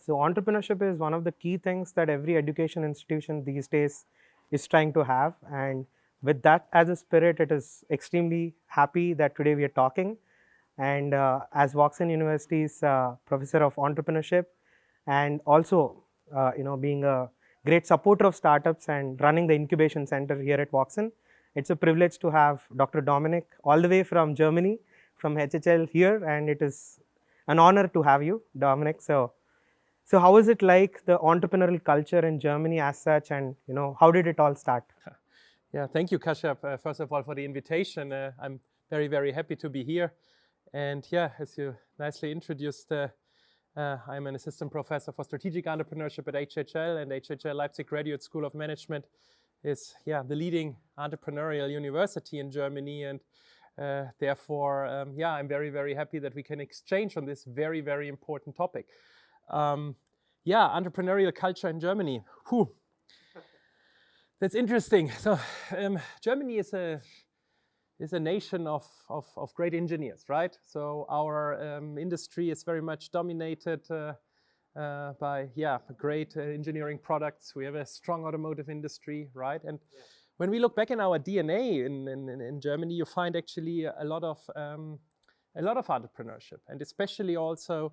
So entrepreneurship is one of the key things that every education institution these days is trying to have. And with that as a spirit, it is extremely happy that today we are talking. And as Woxsen University's professor of entrepreneurship, and also being a great supporter of startups and running the incubation center here at Woxsen, it's a privilege to have Dr. Dominik all the way from Germany, from HHL here, and it is an honor to have you, Dominik. So how is it like the entrepreneurial culture in Germany as such, and how did it all start? Yeah, thank you, Kashyap, first of all, for the invitation. I'm very, very happy to be here. And yeah, as you nicely introduced, I'm an assistant professor for strategic entrepreneurship at HHL, and HHL Leipzig Graduate School of Management is the leading entrepreneurial university in Germany. And therefore, I'm very, very happy that we can exchange on this very, very important topic. Entrepreneurial culture in Germany. Whew. That's interesting. So Germany is a nation of great engineers, right? So our industry is very much dominated by great engineering products. We have a strong automotive industry, right? And when we look back in our DNA in Germany, you find actually a lot of entrepreneurship, and especially also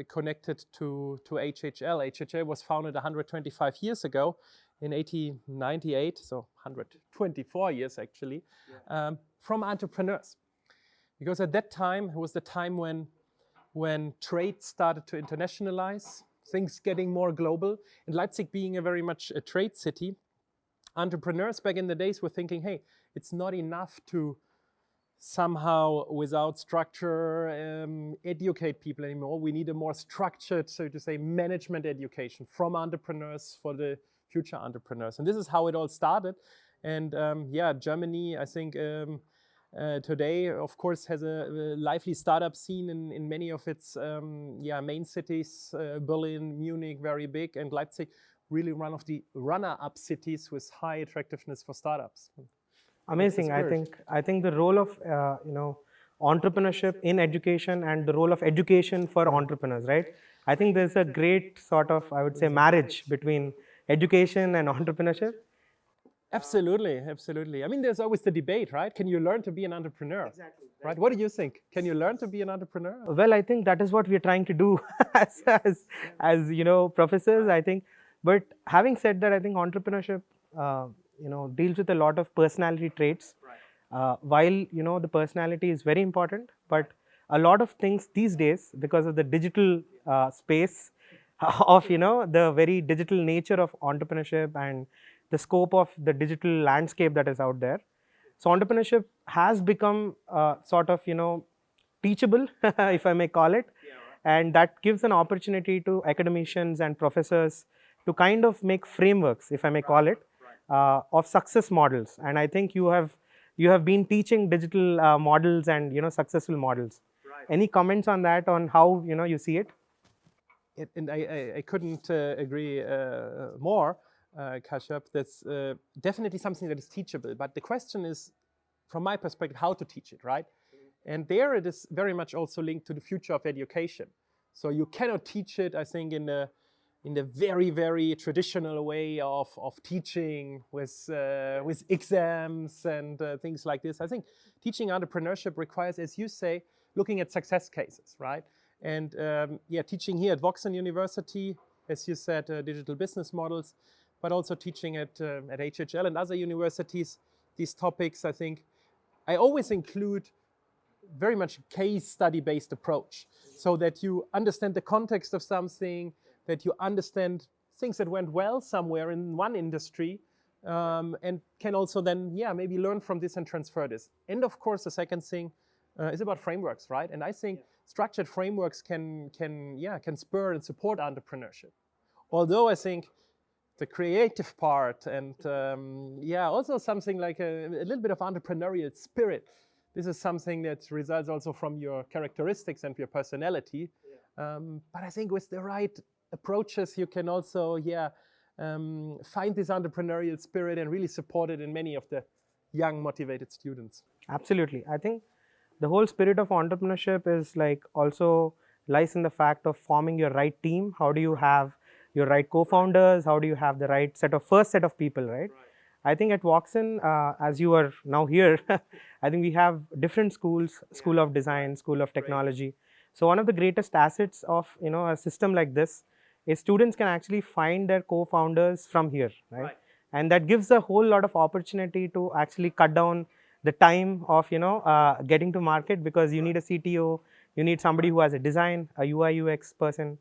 connected to HHL. HHL was founded 125 years ago in 1898, so 124 years actually, from entrepreneurs. Because at that time, it was the time when trade started to internationalize, things getting more global, and Leipzig being a very much a trade city, entrepreneurs back in the days were thinking, hey, it's not enough to somehow without structure educate people anymore. We need a more structured, so to say, management education from entrepreneurs for the future entrepreneurs. And this is how it all started. And Germany, I think today, of course, has a lively startup scene in many of its main cities. Berlin, Munich, very big, and Leipzig, really one of the runner-up cities with high attractiveness for startups. Amazing. I think the role of entrepreneurship in education and the role of education for entrepreneurs, right? I think there's a great sort of, I would say, marriage between education and entrepreneurship. Absolutely, absolutely. I mean, there's always the debate, right? Can you learn to be an entrepreneur? Exactly. Right? What do you think? Can you learn to be an entrepreneur? Well, I think that is what we're trying to do as professors, I think. But having said that, I think entrepreneurship deals with a lot of personality traits. While the personality is very important, but a lot of things these days, because of the digital space of the very digital nature of entrepreneurship and the scope of the digital landscape that is out there, so entrepreneurship has become sort of teachable, if I may call it, and that gives an opportunity to academicians and professors to kind of make frameworks, if I may call it, of success models. And I think you have been teaching digital models and successful models. Right. Any comments on that, on how you see it? And I couldn't agree more, Kashyap. That's definitely something that is teachable. But the question is, from my perspective, how to teach it, right? And there it is very much also linked to the future of education. So you cannot teach it, I think, in the very, very traditional way of teaching with exams and things like this. I think teaching entrepreneurship requires, as you say, looking at success cases, right? And teaching here at Woxsen University, as you said, digital business models, but also teaching at HHL and other universities, these topics, I think, I always include very much case study-based approach, so that you understand the context of something, that you understand things that went well somewhere in one industry, and can also then, maybe learn from this and transfer this. And of course, the second thing is about frameworks, right? And I think structured frameworks can spur and support entrepreneurship. Although I think the creative part and also something like a little bit of entrepreneurial spirit, this is something that results also from your characteristics and your personality. But I think with the right approaches, you can also find this entrepreneurial spirit and really support it in many of the young motivated students. Absolutely. I think the whole spirit of entrepreneurship is like also lies in the fact of forming your right team. How do you have your right co-founders? How do you have the right first set of people, right? I think at Woxsen, as you are now here, I think we have different schools, School of Design, School of Technology. So one of the greatest assets of a system like this is students can actually find their co-founders from here, right? And that gives a whole lot of opportunity to actually cut down the time of getting to market, because you need a CTO, you need somebody who has a design, a UI UX person.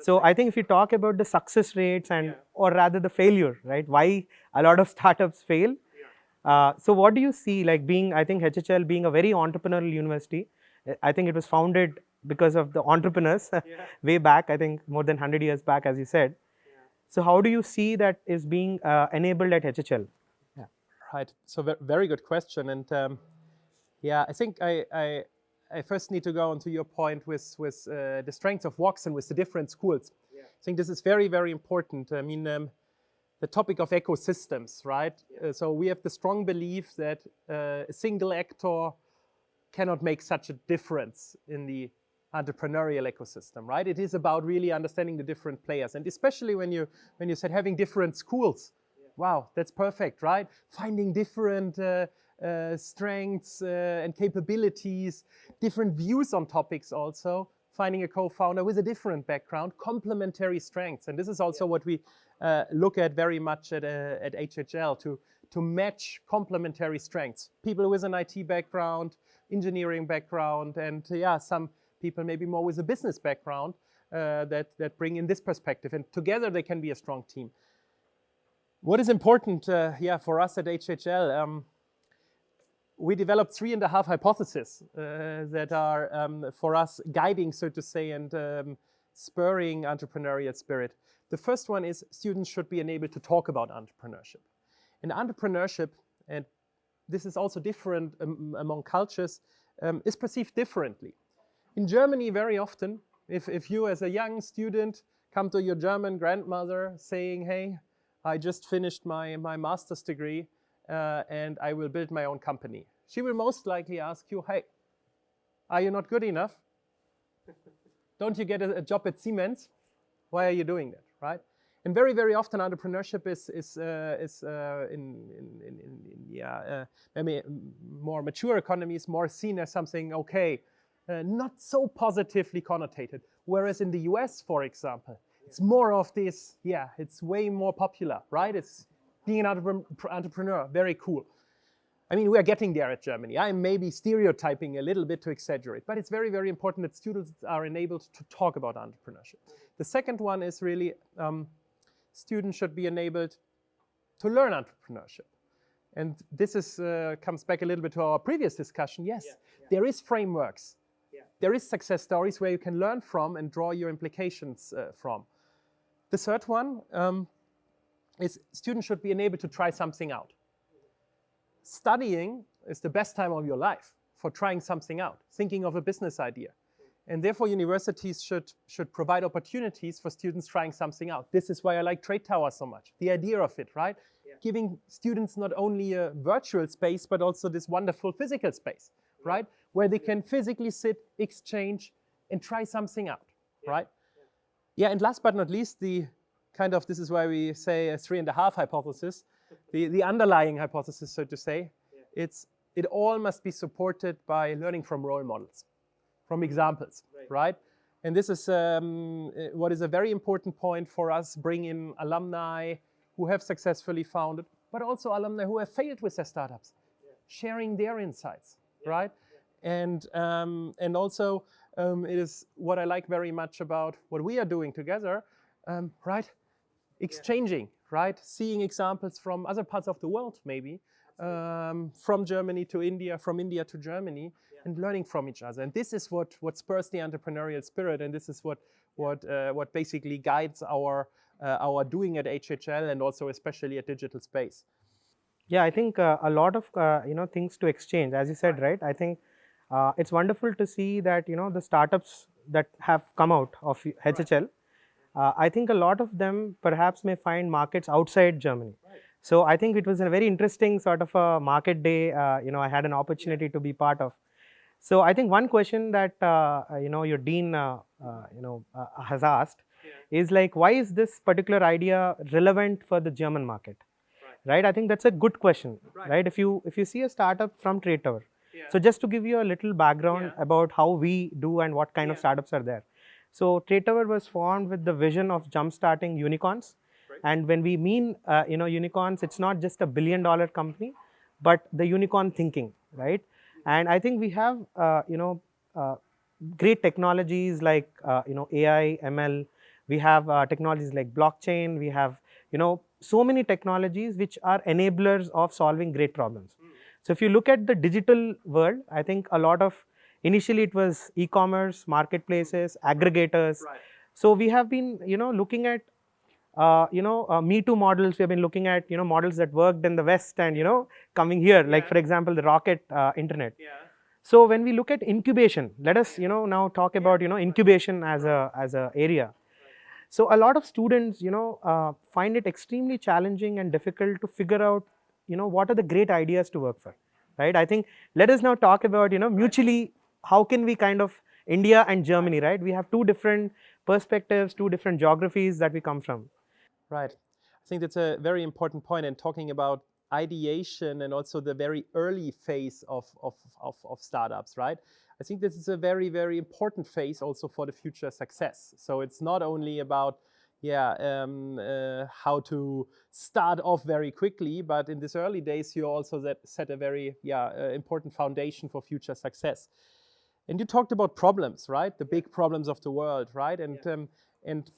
So I think if you talk about the success rates and or rather the failure, right? Why a lot of startups fail. So what do you see, like, being, I think HHL being a very entrepreneurial university, I think it was founded because of the entrepreneurs way back, I think more than 100 years back, as you said. So how do you see that is being enabled at HHL? Yeah. Right. So very good question. And yeah, I think I first need to go on to your point with the strengths of Woxsen with the different schools. Yeah. I think this is very, very important. I mean, the topic of ecosystems, right? Yeah. So we have the strong belief that a single actor cannot make such a difference in the entrepreneurial ecosystem, right? It is about really understanding the different players, and especially when you said having different schools. Yeah. Wow, that's perfect, right? Finding different strengths and capabilities, different views on topics also, finding a co-founder with a different background, complementary strengths. And this is also what we look at very much at HHL, to match complementary strengths. People with an IT background, engineering background, and some people maybe more with a business background that bring in this perspective. And together they can be a strong team. What is important for us at HHL, we developed 3.5 hypotheses that are for us guiding, so to say, and spurring entrepreneurial spirit. The first one is students should be enabled to talk about entrepreneurship. And entrepreneurship, and this is also different among cultures, is perceived differently. In Germany, very often, if you as a young student come to your German grandmother saying, hey, I just finished my master's degree, and I will build my own company, she will most likely ask you, hey, are you not good enough? Don't you get a job at Siemens? Why are you doing that, right? And very, very often entrepreneurship is maybe more mature economies more seen as something, okay, not so positively connotated. Whereas in the US, for example, it's more of this, it's way more popular, right? It's being an entrepreneur, very cool. I mean, we are getting there at Germany. I'm maybe stereotyping a little bit to exaggerate, but it's very, very important that students are enabled to talk about entrepreneurship. The second one is really students should be enabled to learn entrepreneurship. And this is comes back a little bit to our previous discussion. Yes, there is frameworks. There is success stories where you can learn from and draw your implications from. The third one is students should be enabled to try something out. Studying is the best time of your life for trying something out, thinking of a business idea. And therefore, universities should provide opportunities for students trying something out. This is why I like Trade Tower so much, the idea of it, right? Yeah. Giving students not only a virtual space, but also this wonderful physical space, right? Where they can physically sit, exchange, and try something out, right? Yeah, and last but not least, this is why we say a 3.5 hypothesis, the underlying hypothesis, so to say, it all must be supported by learning from role models, from examples, right? And this is what is a very important point for us, bring in alumni who have successfully founded, but also alumni who have failed with their startups, sharing their insights, right? And also it is what I like very much about what we are doing together, right? Exchanging, right? Seeing examples from other parts of the world, maybe, from Germany to India, from India to Germany, and learning from each other. And this is what spurs the entrepreneurial spirit, and this is what basically guides our doing at HHL, and also especially at Digital Space. Yeah, I think a lot of things to exchange, as you said, right? I think it's wonderful to see that the startups that have come out of HHL. I think a lot of them perhaps may find markets outside Germany. Right. So I think it was a very interesting sort of a market day. I had an opportunity to be part of. So I think one question that your dean has asked is like, why is this particular idea relevant for the German market? Right. I think that's a good question. Right. If you see a startup from Trade Tower, so just to give you a little background about how we do and what kind of startups are there. So Trade Tower was formed with the vision of jump-starting unicorns. And when we mean unicorns, it's not just a billion-dollar company, but the unicorn thinking, right? And I think we have great technologies like AI, ML. We have technologies like blockchain. We have so many technologies which are enablers of solving great problems. So if you look at the digital world, I think a lot of initially it was e-commerce, marketplaces, aggregators. So we have been looking at Me Too models. We have been looking at models that worked in the West and coming here, like for example the rocket internet. So when we look at incubation, let us now talk about incubation as a area. So a lot of students find it extremely challenging and difficult to figure out what are the great ideas to work for, right? I think let us now talk about mutually how can we kind of India and Germany, right? We have two different perspectives, two different geographies that we come from. Right. I think that's a very important point, and talking about ideation and also the very early phase of startups, right? I think this is a very, very important phase also for the future success. So it's not only about how to start off very quickly, but in these early days you also set a very important foundation for future success. And you talked about problems, right? The big problems of the world, right? And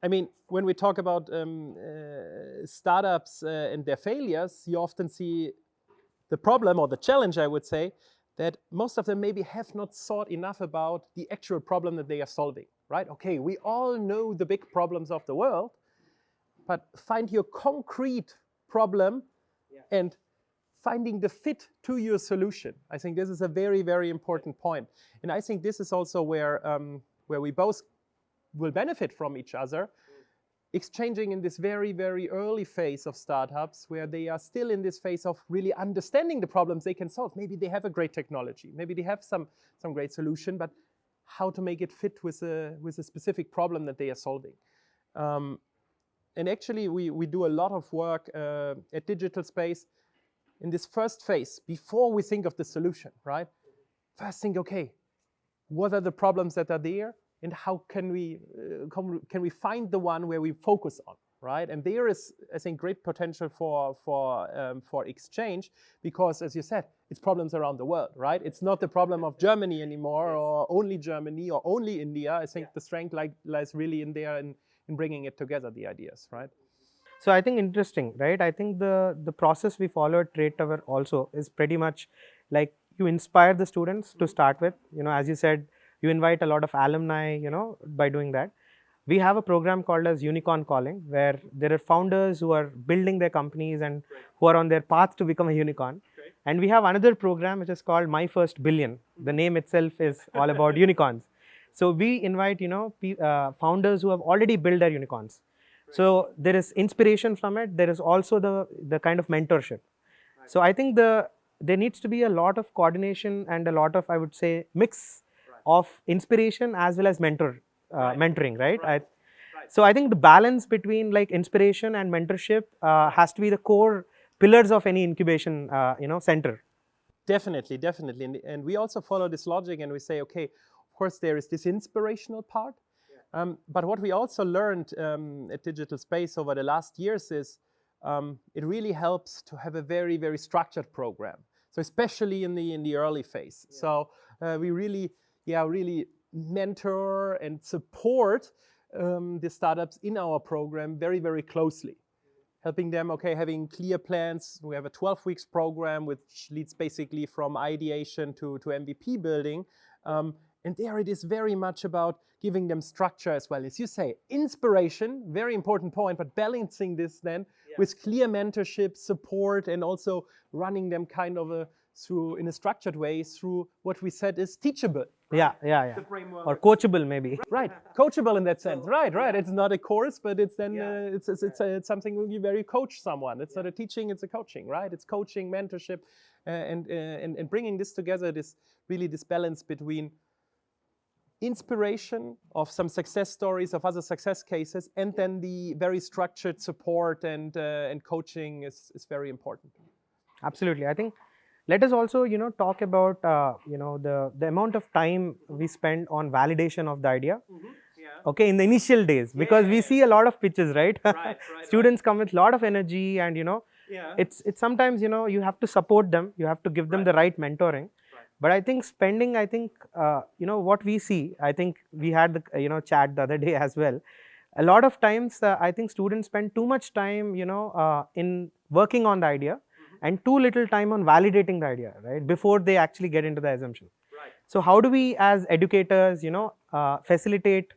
I mean, when we talk about startups and their failures, you often see the problem or the challenge, I would say, that most of them maybe have not thought enough about the actual problem that they are solving, right? Okay, we all know the big problems of the world, but find your concrete problem and finding the fit to your solution. I think this is a very, very important point. And I think this is also where we both will benefit from each other, exchanging in this very, very early phase of startups where they are still in this phase of really understanding the problems they can solve. Maybe they have a great technology, maybe they have some great solution, but how to make it fit with a specific problem that they are solving. And actually we do a lot of work at Digital Space in this first phase, before we think of the solution, right? First think, okay, what are the problems that are there? And how can we find the one where we focus on, right? And there is, I think, great potential for exchange, because, as you said, it's problems around the world, right? It's not the problem of Germany anymore, or only Germany, or only India. I think the strength lies really in there in bringing it together, the ideas, right? So I think interesting, right? I think the process we follow at Trade Tower also is pretty much like you inspire the students to start with. As you said, you invite a lot of alumni, by doing that. We have a program called as Unicorn Calling, where there are founders who are building their companies and who are on their path to become a unicorn. And we have another program which is called My First Billion. The name itself is all about unicorns. So we invite, founders who have already built their unicorns. So there is inspiration from it. There is also the kind of mentorship. So I think there needs to be a lot of coordination and a lot of, I would say, mix of inspiration as well as mentoring, right? So I think the balance between like inspiration and mentorship has to be the core pillars of any incubation, center. Definitely. And we also follow this logic, and we say, okay, of course there is this inspirational part, but what we also learned at Digital Space over the last years is it really helps to have a very, very structured program. So especially in the early phase. So we really mentor and support the startups in our program very, very closely, helping them, having clear plans. We have a 12 weeks program which leads basically from ideation to MVP building. And there it is very much about giving them structure as well. As you say, inspiration, very important point, but balancing this then with clear mentorship, support, and also running them kind of through in a structured way through what we said is teachable, Yeah, yeah, yeah. The framework. Or coachable maybe. Right, coachable in that sense. Right. It's not a course, but it's then it's something where you coach someone. It's not a teaching, it's a coaching. Right, it's coaching, mentorship, and bringing this together. This balance between inspiration of some success stories of other success cases, and then the very structured support and coaching is very important. Absolutely. I think let us also talk about the amount of time we spend on validation of the idea. Okay, in the initial days, because we see a lot of pitches, right? Students come with a lot of energy, and it's sometimes you have to support them, you have to give them the right mentoring. But I think spending, what we see, I think we had the chat the other day as well. A lot of times, I think students spend too much time, in working on the idea, and too little time on validating the idea, right? Before they actually get into the assumption. So how do we, as educators, facilitate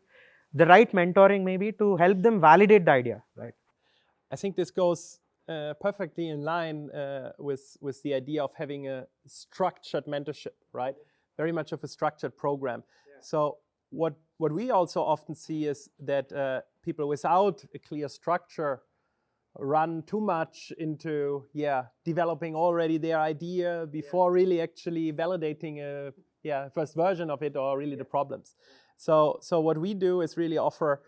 the right mentoring maybe to help them validate the idea, right? I think this goes perfectly in line with the idea of having a structured mentorship, right? Very much of a structured program. So what we also often see is that people without a clear structure run too much into developing already their idea before really actually validating a first version of it, or really the problems. So what we do is really offer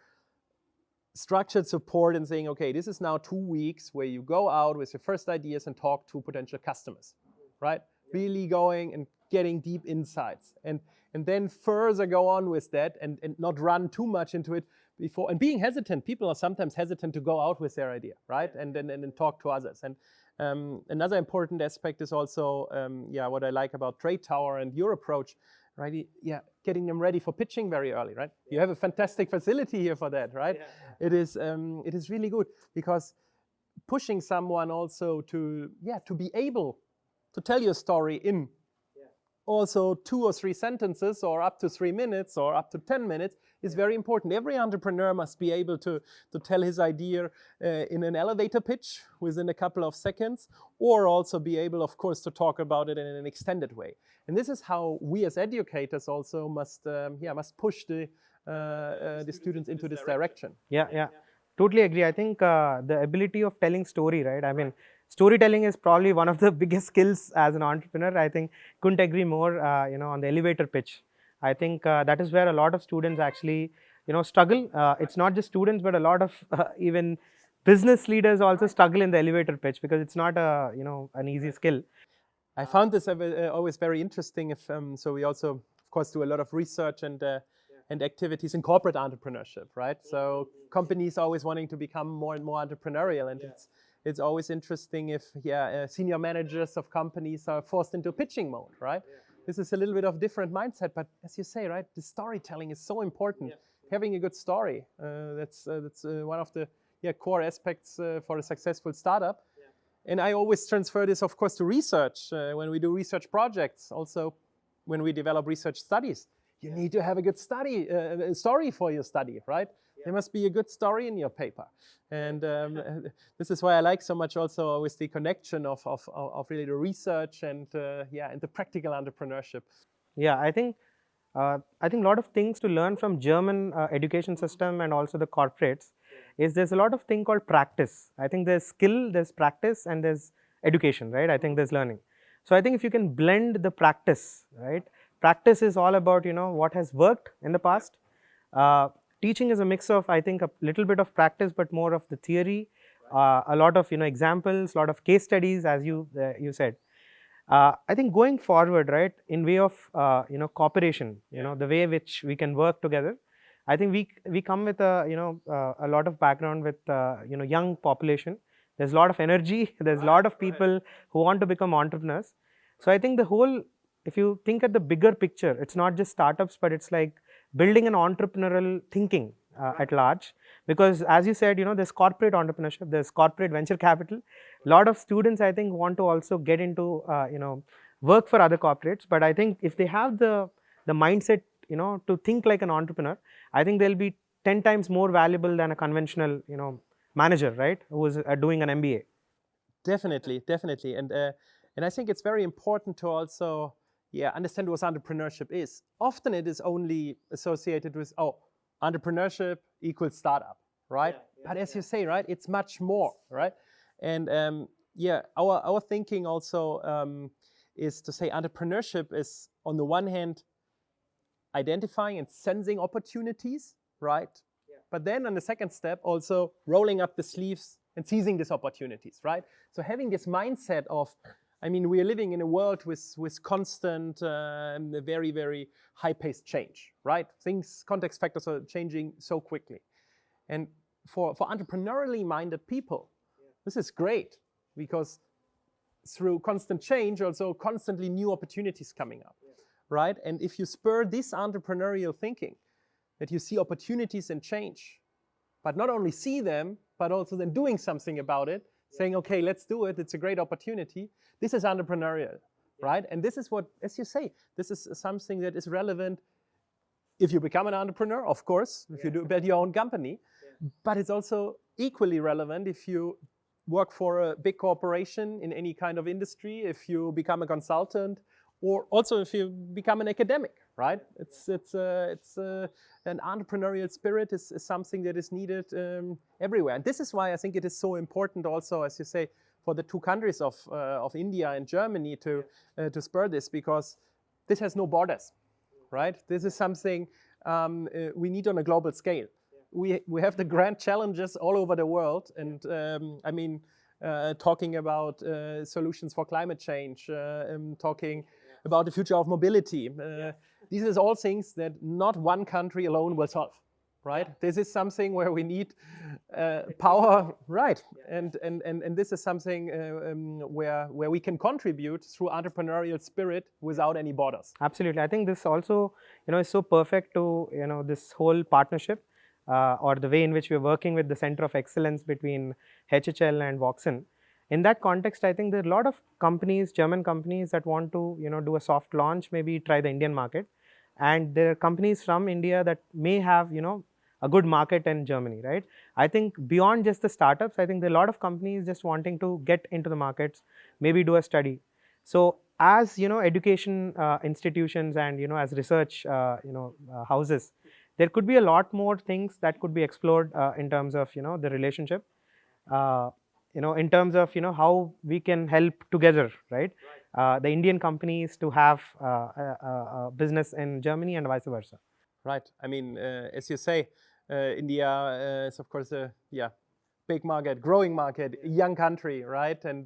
structured support and saying, okay, this is now 2 weeks where you go out with your first ideas and talk to potential customers, right? Really going and getting deep insights, and then further go on with that, and not run too much into it before. And being hesitant, people are sometimes hesitant to go out with their idea, right? And then talk to others. And another important aspect is also, what I like about Trade Tower and your approach, right? Getting them ready for pitching very early, right? You have a fantastic facility here for that, right? It is really good, because pushing someone also to be able to tell your story in also 2 or 3 sentences, or up to 3 minutes, or up to 10 minutes, is very important. Every entrepreneur must be able to tell his idea in an elevator pitch within a couple of seconds, or also be able, of course, to talk about it in an extended way. And this is how we as educators also must push the students into this direction. Yeah. Totally agree. I think the ability of telling story, right? I mean, storytelling is probably one of the biggest skills as an entrepreneur. I think couldn't agree more. On the elevator pitch, I think that is where a lot of students actually struggle. It's not just students, but a lot of even business leaders also struggle in the elevator pitch, because it's not an easy skill. I found this always very interesting. So we also, of course, do a lot of research and activities in corporate entrepreneurship, right? So companies always wanting to become more and more entrepreneurial, and it's always interesting if senior managers of companies are forced into pitching mode, right? This is a little bit of different mindset, but as you say, right, the storytelling is so important. Having a good story, that's one of the core aspects for a successful startup. And I always transfer this, of course, to research. When we do research projects, also when we develop research studies, you need to have a good story for your study, right? There must be a good story in your paper. And this is why I like so much also with the connection of really the research and the practical entrepreneurship. Yeah, I think a lot of things to learn from German education system and also the corporates is there's a lot of thing called practice. I think there's skill, there's practice, and there's education, right? I think there's learning. So I think if you can blend the practice, right? Practice is all about what has worked in the past. Teaching is a mix of, I think, a little bit of practice, but more of the theory, a lot of examples, a lot of case studies, as you said. I think going forward, right, in way of cooperation, the way which we can work together. I think we come with a lot of background with young population. There's a lot of energy. There's a lot of people who want to become entrepreneurs. So I think the whole, if you think at the bigger picture, it's not just startups, but it's like building an entrepreneurial thinking at large. Because as you said, there's corporate entrepreneurship, there's corporate venture capital. A lot of students, I think, want to also get into work for other corporates. But I think if they have the mindset, to think like an entrepreneur, I think they'll be 10 times more valuable than a conventional, manager, right, who is doing an MBA. Definitely. And I think it's very important to also understand what entrepreneurship is. Often it is only associated with, entrepreneurship equals startup, right? But as you say, right, it's much more, right? And our thinking also is to say entrepreneurship is, on the one hand, identifying and sensing opportunities, right? But then on the second step, also rolling up the sleeves and seizing these opportunities, right? So having this mindset of, we are living in a world with constant, very, very high-paced change, right? Context factors are changing so quickly. And for entrepreneurially minded people, this is great, because through constant change, also constantly new opportunities coming up, right? And if you spur this entrepreneurial thinking, that you see opportunities and change, but not only see them, but also then doing something about it, saying, okay, let's do it, it's a great opportunity. This is entrepreneurial, right? And this is what, as you say, this is something that is relevant if you become an entrepreneur, of course, if you do build your own company, but it's also equally relevant if you work for a big corporation in any kind of industry, if you become a consultant, or also if you become an academic, right? It's an entrepreneurial spirit is something that is needed everywhere. And this is why I think it is so important also, as you say, for the two countries of India and Germany to spur this, because this has no borders, right? This is something we need on a global scale. We have the grand challenges all over the world, and talking about solutions for climate change, talking about the future of mobility. These are all things that not one country alone will solve, right? This is something where we need power, right? And this is something where we can contribute through entrepreneurial spirit without any borders. Absolutely. I think this also, is so perfect to, this whole partnership or the way in which we're working with the Center of Excellence between HHL and Woxsen. In that context, I think there are a lot of companies, German companies, that want to, do a soft launch, maybe try the Indian market. And there are companies from India that may have, a good market in Germany, right? I think beyond just the startups, I think there are a lot of companies just wanting to get into the markets, maybe do a study. So as, education institutions and, as research, houses, there could be a lot more things that could be explored in terms of, the relationship. In terms of how we can help together, right? The Indian companies to have a business in Germany and vice versa. Right. As you say, India is of course a big market, growing market, young country, right? And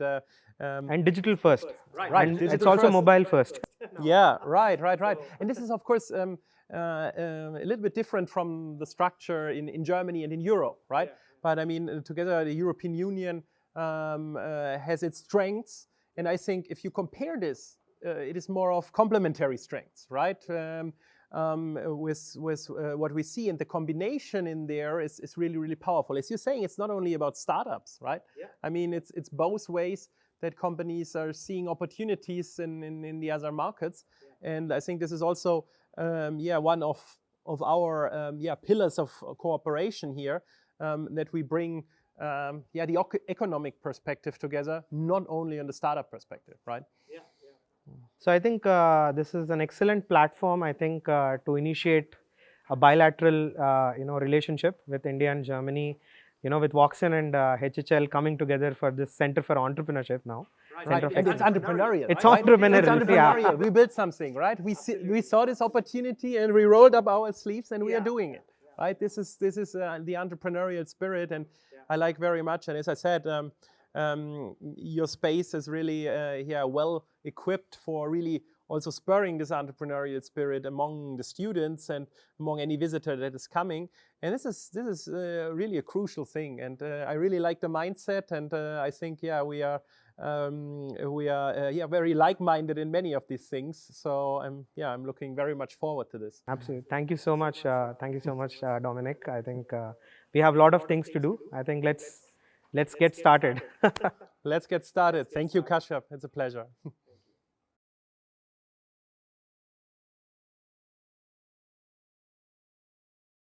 digital first. Right. And digital it's also first. mobile first. Yeah. Right. And this is of course a little bit different from the structure in Germany and in Europe, right? But together the European Union has its strengths, and I think if you compare this, it is more of complementary strengths, right? With what we see, and the combination in there is really, really powerful. As you're saying, it's not only about startups, right? It's both ways that companies are seeing opportunities in the other markets, and I think this is also one of our pillars of cooperation here, that we bring the economic perspective together, not only on the startup perspective, right? So I think this is an excellent platform, I think, to initiate a bilateral, relationship with India and Germany, with Woxsen and HHL coming together for this Center for Entrepreneurship now. Right. And it's entrepreneurial. It's right? entrepreneurial. It's entrepreneurial. We built something, right? We saw this opportunity and we rolled up our sleeves and we are doing it, right? This is the entrepreneurial spirit, and I like very much. And as I said, your space is really well equipped for really also spurring this entrepreneurial spirit among the students and among any visitor that is coming. And this is really a crucial thing. And I really like the mindset. And I think we are very like-minded in many of these things. So I'm looking very much forward to this. Absolutely. Thank you so much. Thank you so much, Dominik. I think we have a lot of things to do. I think let's get started. Let's get started. Thank you, Kashyap. It's a pleasure.